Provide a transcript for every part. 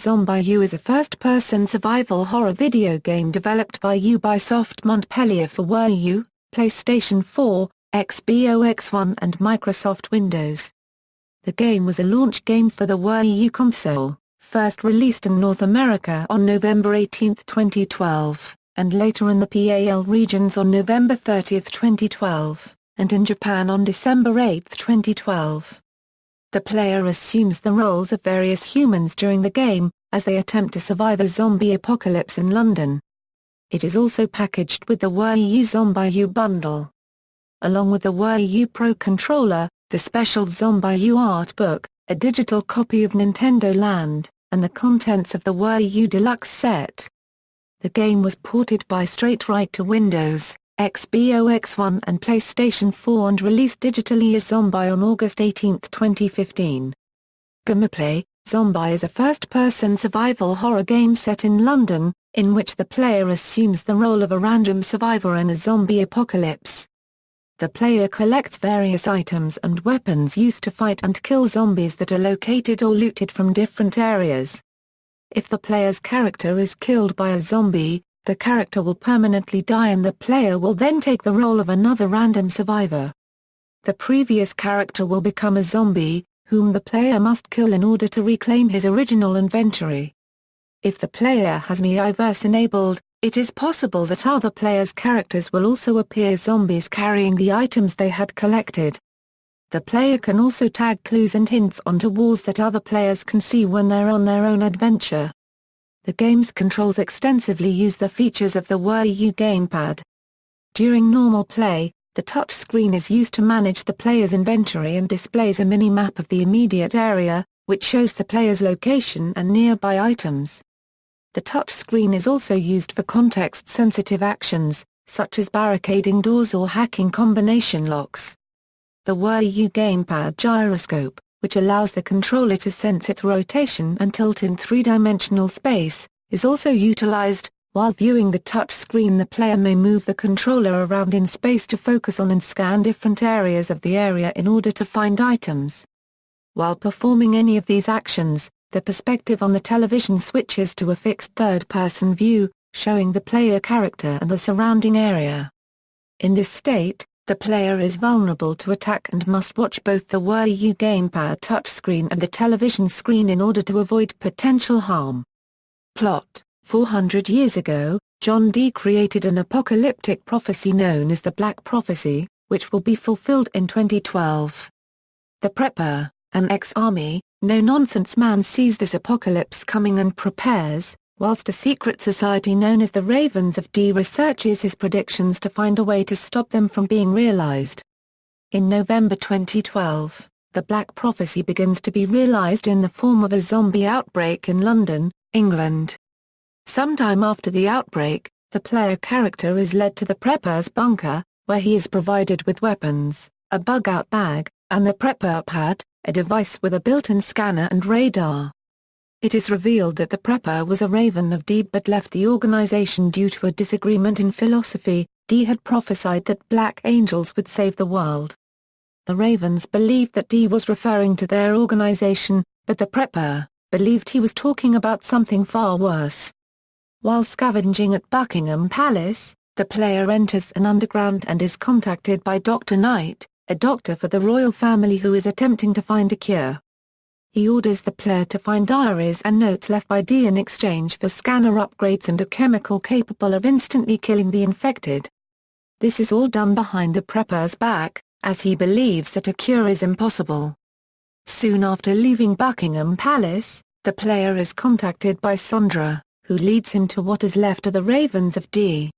ZombiU is a first-person survival horror video game developed by Ubisoft Montpellier for Wii U, PlayStation 4, Xbox One and Microsoft Windows. The game was a launch game for the Wii U console, first released in North America on November 18, 2012, and later in the PAL regions on November 30, 2012, and in Japan on December 8, 2012. The player assumes the roles of various humans during the game, as they attempt to survive a zombie apocalypse in London. It is also packaged with the Wii U ZombiU bundle. Along with the Wii U Pro Controller, the special ZombiU art book, a digital copy of Nintendo Land, and the contents of the Wii U Deluxe Set. The game was ported by Straight-Right to Windows, Xbox One and PlayStation 4 and released digitally as Zombi on August 18, 2015. Gameplay: Zombi is a first-person survival horror game set in London, in which the player assumes the role of a random survivor in a zombie apocalypse. The player collects various items and weapons used to fight and kill zombies that are located or looted from different areas. If the player's character is killed by a zombie, the character will permanently die and the player will then take the role of another random survivor. The previous character will become a zombie, whom the player must kill in order to reclaim his original inventory. If the player has Miiverse enabled, it is possible that other players' characters will also appear zombies carrying the items they had collected. The player can also tag clues and hints onto walls that other players can see when they're on their own adventure. The game's controls extensively use the features of the Wii U gamepad. During normal play, the touch screen is used to manage the player's inventory and displays a mini-map of the immediate area, which shows the player's location and nearby items. The touch screen is also used for context-sensitive actions, such as barricading doors or hacking combination locks. The Wii U gamepad gyroscope, which allows the controller to sense its rotation and tilt in three-dimensional space, is also utilized. While viewing the touch screen, the player may move the controller around in space to focus on and scan different areas of the area in order to find items. While performing any of these actions, the perspective on the television switches to a fixed third-person view, showing the player character and the surrounding area. In this state, the player is vulnerable to attack and must watch both the Wii U gamepad touchscreen and the television screen in order to avoid potential harm. Plot: 400 years ago, John Dee created an apocalyptic prophecy known as the Black Prophecy, which will be fulfilled in 2012. The Prepper, an ex-army, no-nonsense man sees this apocalypse coming and prepares, whilst a secret society known as the Ravens of Dee researches his predictions to find a way to stop them from being realized. In November 2012, the Black Prophecy begins to be realized in the form of a zombie outbreak in London, England. Sometime after the outbreak, the player character is led to the Prepper's bunker, where he is provided with weapons, a bug-out bag, and the Prepper Pad, a device with a built-in scanner and radar. It is revealed that the Prepper was a Raven of Dee but left the organization due to a disagreement in philosophy. Dee had prophesied that black angels would save the world. The Ravens believed that Dee was referring to their organization, but the Prepper believed he was talking about something far worse. While scavenging at Buckingham Palace, the player enters an underground and is contacted by Dr. Knight, a doctor for the royal family who is attempting to find a cure. He orders the player to find diaries and notes left by Dee in exchange for scanner upgrades and a chemical capable of instantly killing the infected. This is all done behind the Prepper's back, as he believes that a cure is impossible. Soon after leaving Buckingham Palace, the player is contacted by Sondra, who leads him to what is left of the Ravens of Dee.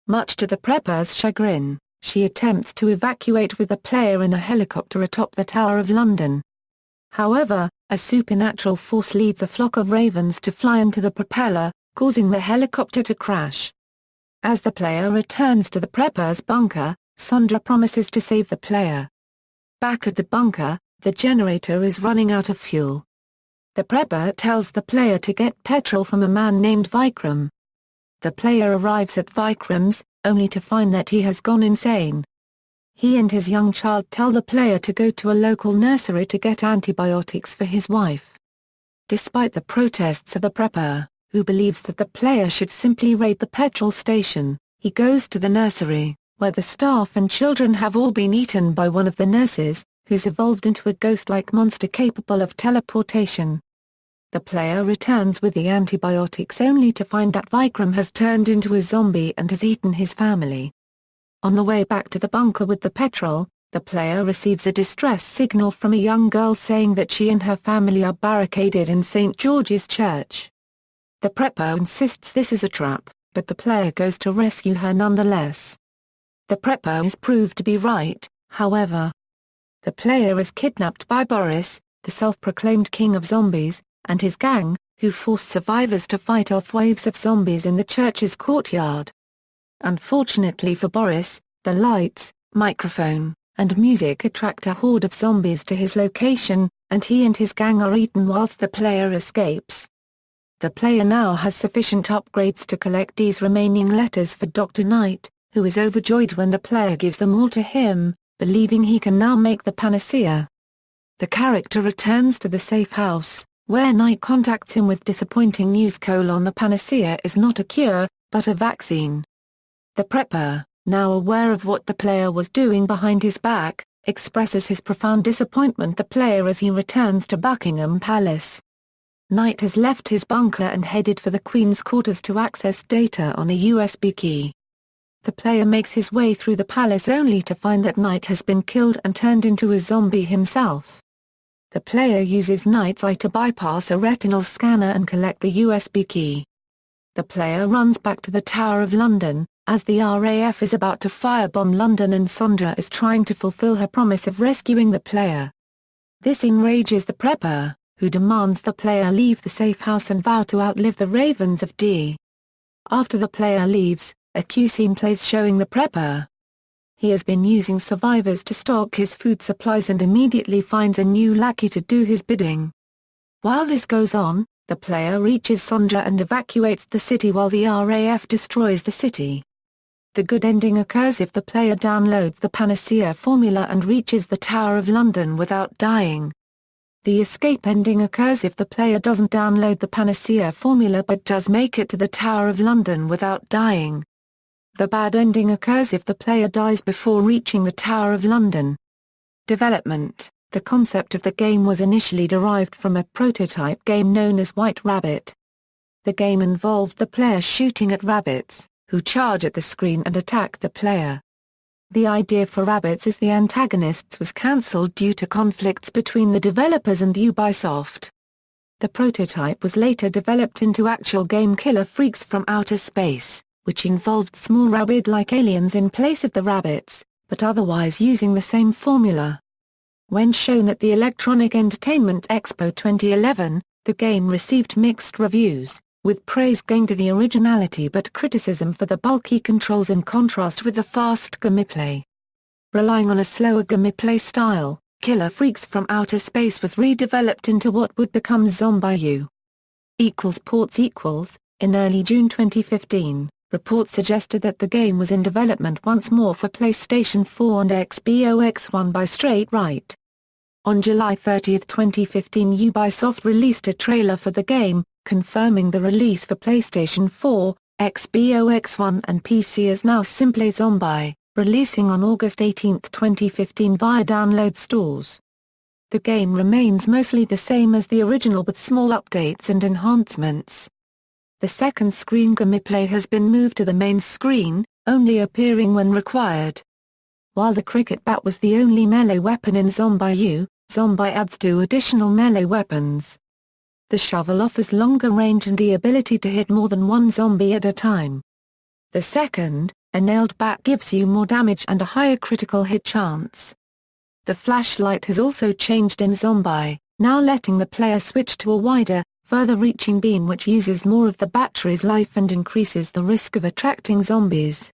Much to the Prepper's chagrin, she attempts to evacuate with the player in a helicopter atop the Tower of London. However, a supernatural force leads a flock of ravens to fly into the propeller, causing the helicopter to crash. As the player returns to the Prepper's bunker, Sondra promises to save the player. Back at the bunker, the generator is running out of fuel. The Prepper tells the player to get petrol from a man named Vikram. The player arrives at Vikram's, only to find that he has gone insane. He and his young child tell the player to go to a local nursery to get antibiotics for his wife. Despite the protests of the prepper, who believes that the player should simply raid the petrol station, he goes to the nursery, where the staff and children have all been eaten by one of the nurses, who's evolved into a ghost-like monster capable of teleportation. The player returns with the antibiotics only to find that Vikram has turned into a zombie and has eaten his family. On the way back to the bunker with the petrol, the player receives a distress signal from a young girl saying that she and her family are barricaded in St. George's Church. The prepper insists this is a trap, but the player goes to rescue her nonetheless. The prepper is proved to be right, however. The player is kidnapped by Boris, the self-proclaimed king of zombies, and his gang, who force survivors to fight off waves of zombies in the church's courtyard. Unfortunately for Boris, the lights, microphone, and music attract a horde of zombies to his location, and he and his gang are eaten whilst the player escapes. The player now has sufficient upgrades to collect Dee's remaining letters for Dr. Knight, who is overjoyed when the player gives them all to him, believing he can now make the panacea. The character returns to the safe house, where Knight contacts him with disappointing news: the panacea is not a cure, but a vaccine. The prepper, now aware of what the player was doing behind his back, expresses his profound disappointment the player as he returns to Buckingham Palace. Knight has left his bunker and headed for the Queen's quarters to access data on a USB key. The player makes his way through the palace only to find that Knight has been killed and turned into a zombie himself. The player uses Knight's eye to bypass a retinal scanner and collect the USB key. The player runs back to the Tower of London, as the RAF is about to firebomb London and Sondra is trying to fulfill her promise of rescuing the player. This enrages the prepper, who demands the player leave the safe house and vow to outlive the ravens of Dee. After the player leaves, a cutscene plays showing the prepper. He has been using survivors to stock his food supplies and immediately finds a new lackey to do his bidding. While this goes on, the player reaches Sondra and evacuates the city while the RAF destroys the city. The good ending occurs if the player downloads the Panacea formula and reaches the Tower of London without dying. The escape ending occurs if the player doesn't download the Panacea formula but does make it to the Tower of London without dying. The bad ending occurs if the player dies before reaching the Tower of London. Development: the concept of the game was initially derived from a prototype game known as White Rabbit. The game involved the player shooting at rabbits, who charge at the screen and attack the player. The idea for rabbits as the antagonists was cancelled due to conflicts between the developers and Ubisoft. The prototype was later developed into actual game Killer Freaks from Outer Space, which involved small rabbit-like aliens in place of the rabbits, but otherwise using the same formula. When shown at the Electronic Entertainment Expo 2011, the game received mixed reviews, with praise going to the originality but criticism for the bulky controls in contrast with the fast gameplay. Relying on a slower gameplay style, Killer Freaks from Outer Space was redeveloped into what would become ZombiU. Ports In early June 2015, reports suggested that the game was in development once more for PlayStation 4 and Xbox One by Straight Right. On July 30, 2015, Ubisoft released a trailer for the game, confirming the release for PlayStation 4, Xbox One and PC as now simply Zombi, releasing on August 18, 2015 via download stores. The game remains mostly the same as the original with small updates and enhancements. The second screen gameplay has been moved to the main screen, only appearing when required. While the cricket bat was the only melee weapon in ZombiU, Zombi adds 2 additional melee weapons. The shovel offers longer range and the ability to hit more than one zombie at a time. The second, a nailed bat, gives you more damage and a higher critical hit chance. The flashlight has also changed in Zombi, now letting the player switch to a wider, further-reaching beam which uses more of the battery's life and increases the risk of attracting zombies.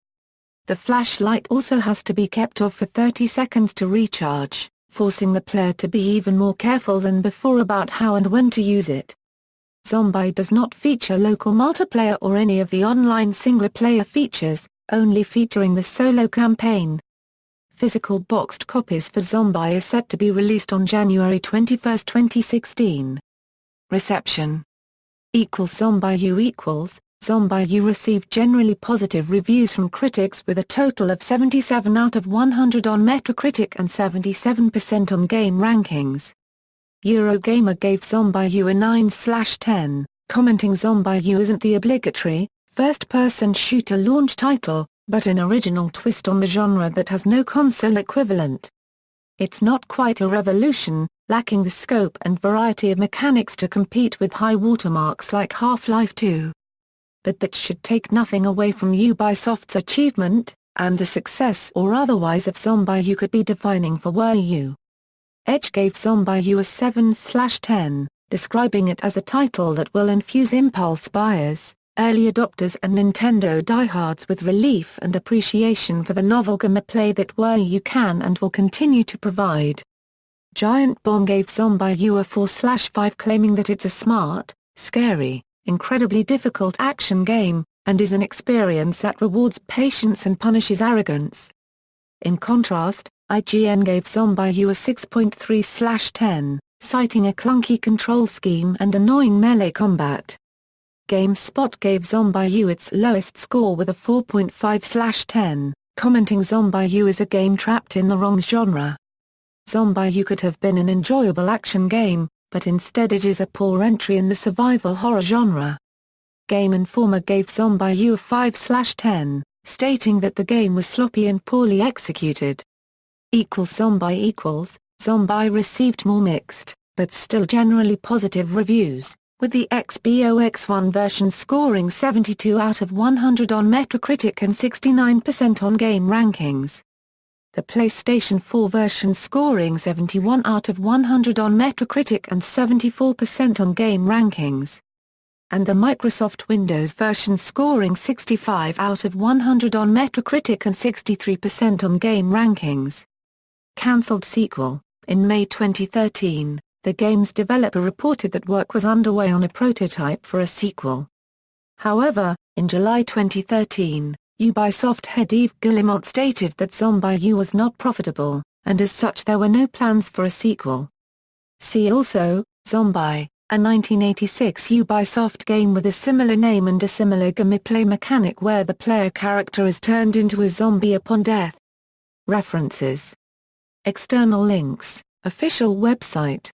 The flashlight also has to be kept off for 30 seconds to recharge, forcing the player to be even more careful than before about how and when to use it. Zombi does not feature local multiplayer or any of the online single-player features, only featuring the solo campaign. Physical boxed copies for Zombi is set to be released on January 21, 2016. Reception. ZombiU ZombiU received generally positive reviews from critics with a total of 77 out of 100 on Metacritic and 77% on Game Rankings. Eurogamer gave ZombiU a 9/10, commenting ZombiU isn't the obligatory, first-person shooter launch title, but an original twist on the genre that has no console equivalent. It's not quite a revolution, lacking the scope and variety of mechanics to compete with high watermarks like Half-Life 2. But that should take nothing away from Ubisoft's achievement, and the success or otherwise of ZombiU could be defining for Wii U. Edge gave ZombiU a 7/10, describing it as a title that will infuse impulse buyers, early adopters and Nintendo diehards with relief and appreciation for the novel gameplay that Wii U can and will continue to provide. Giant Bomb gave ZombiU a 4/5, claiming that it's a smart, scary, incredibly difficult action game, and is an experience that rewards patience and punishes arrogance. In contrast, IGN gave ZombiU a 6.3/10, citing a clunky control scheme and annoying melee combat. GameSpot gave ZombiU its lowest score with a 4.5/10, commenting ZombiU is a game trapped in the wrong genre. ZombiU could have been an enjoyable action game, but instead it is a poor entry in the survival horror genre. Game Informer gave ZombiU a 5/10, stating that the game was sloppy and poorly executed. Zombi received more mixed, but still generally positive reviews, with the Xbox One version scoring 72 out of 100 on Metacritic and 69% on Game Rankings. The PlayStation 4 version scoring 71 out of 100 on Metacritic and 74% on Game Rankings. And the Microsoft Windows version scoring 65 out of 100 on Metacritic and 63% on Game Rankings. Cancelled sequel. In May 2013, the game's developer reported that work was underway on a prototype for a sequel. However, in July 2013, Ubisoft head Yves Guillemot stated that ZombiU was not profitable, and as such there were no plans for a sequel. See also, Zombi, a 1986 Ubisoft game with a similar name and a similar gameplay mechanic where the player character is turned into a zombie upon death. References. External links, official website.